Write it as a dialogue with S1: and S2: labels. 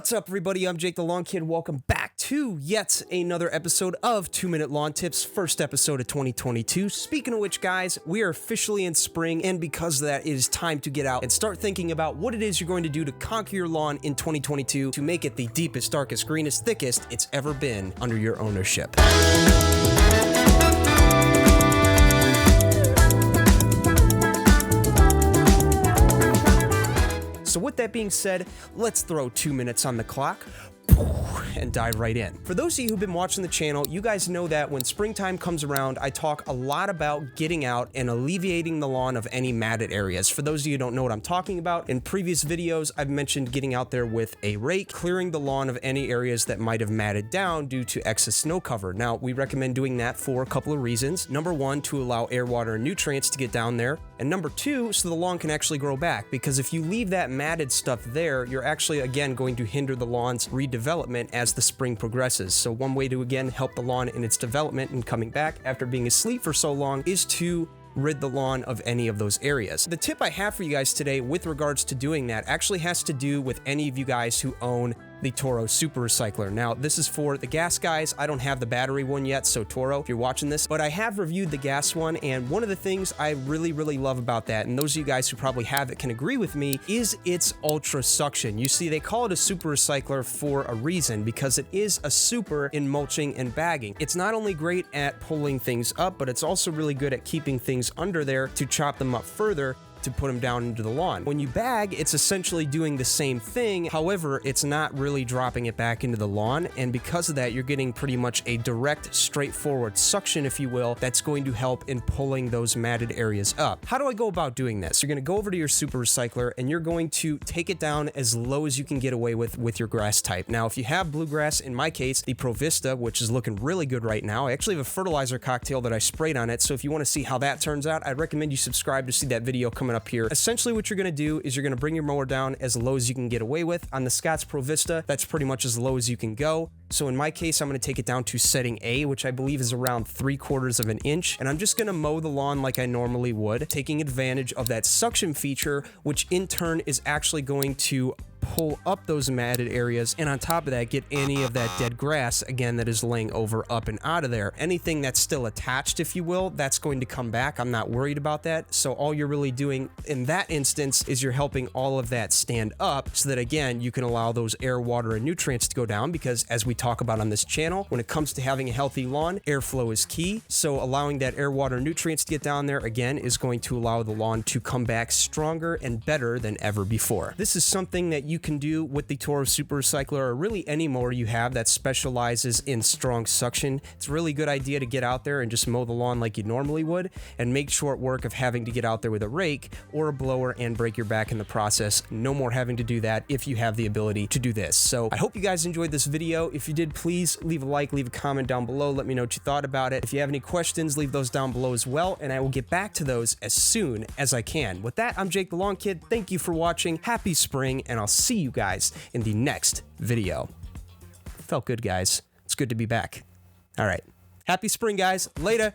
S1: What's up, everybody? I'm Jake the Lawn Kid. Welcome back to yet another episode of 2-Minute Lawn Tips, first episode of 2022. Speaking of which, guys, we are officially in spring, and because of that, it is time to get out and start thinking about what it is you're going to do to conquer your lawn in 2022 to make it the deepest, darkest, greenest, thickest it's ever been under your ownership. So with that being said, let's throw 2 minutes on the clock and dive right in. For those of you who've been watching the channel, you guys know that when springtime comes around, I talk a lot about getting out and alleviating the lawn of any matted areas. For those of you who don't know what I'm talking about, in previous videos, I've mentioned getting out there with a rake, clearing the lawn of any areas that might have matted down due to excess snow cover. Now, we recommend doing that for a couple of reasons. Number one, to allow air, water, and nutrients to get down there. And number two, so the lawn can actually grow back. Because if you leave that matted stuff there, you're actually, again, going to hinder the lawn's redevelopment as the spring progresses. So one way to, again, help the lawn in its development and coming back after being asleep for so long is to rid the lawn of any of those areas. The tip I have for you guys today with regards to doing that actually has to do with any of you guys who own the Toro Super Recycler. Now, this is for the gas guys. I don't have the battery one yet, so Toro, if you're watching this, but I have reviewed the gas one, and one of the things I really love about that, and those of you guys who probably have it can agree with me, is its ultra suction. You see, they call it a super recycler for a reason, because it is a super in mulching and bagging. It's not only great at pulling things up, but it's also really good at keeping things under there to chop them up further to put them down into the lawn. When you bag, it's essentially doing the same thing. However, it's not really dropping it back into the lawn. And because of that, you're getting pretty much a direct, straightforward suction, if you will, that's going to help in pulling those matted areas up. How do I go about doing this? You're going to go over to your super recycler and you're going to take it down as low as you can get away with your grass type. Now, if you have bluegrass, in my case, the Pro Vista, which is looking really good right now, I actually have a fertilizer cocktail that I sprayed on it. So if you want to see how that turns out, I'd recommend you subscribe to see that video coming up here. Essentially what you're going to do is you're going to bring your mower down as low as you can get away with. On the Scott's Pro Vista, that's pretty much as low as you can go. So in my case, I'm going to take it down to setting A, which I believe is around 3/4 of an inch. And I'm just going to mow the lawn like I normally would, taking advantage of that suction feature, which in turn is actually going to pull up those matted areas, and on top of that, get any of that dead grass, again, that is laying over, up, and out of there. Anything that's still attached, if you will, that's going to come back. I'm not worried about that. So all you're really doing in that instance is you're helping all of that stand up so that, again, you can allow those air, water, and nutrients to go down, because as we talk about on this channel, when it comes to having a healthy lawn, airflow is key. So allowing that air, water, and nutrients to get down there, again, is going to allow the lawn to come back stronger and better than ever before. This is something that you can do with the Toro Super Recycler, or really any mower you have that specializes in strong suction. It's a really good idea to get out there and just mow the lawn like you normally would, and make short work of having to get out there with a rake or a blower and break your back in the process. No more having to do that if you have the ability to do this. So I hope you guys enjoyed this video. If you did, please leave a like, leave a comment down below. Let me know what you thought about it. If you have any questions, leave those down below as well, and I will get back to those as soon as I can. With that, I'm Jake the Lawn Kid. Thank you for watching. Happy spring, and I'll see you guys in the next video. Felt good, guys. It's good to be back. All right. Happy spring, guys. Later.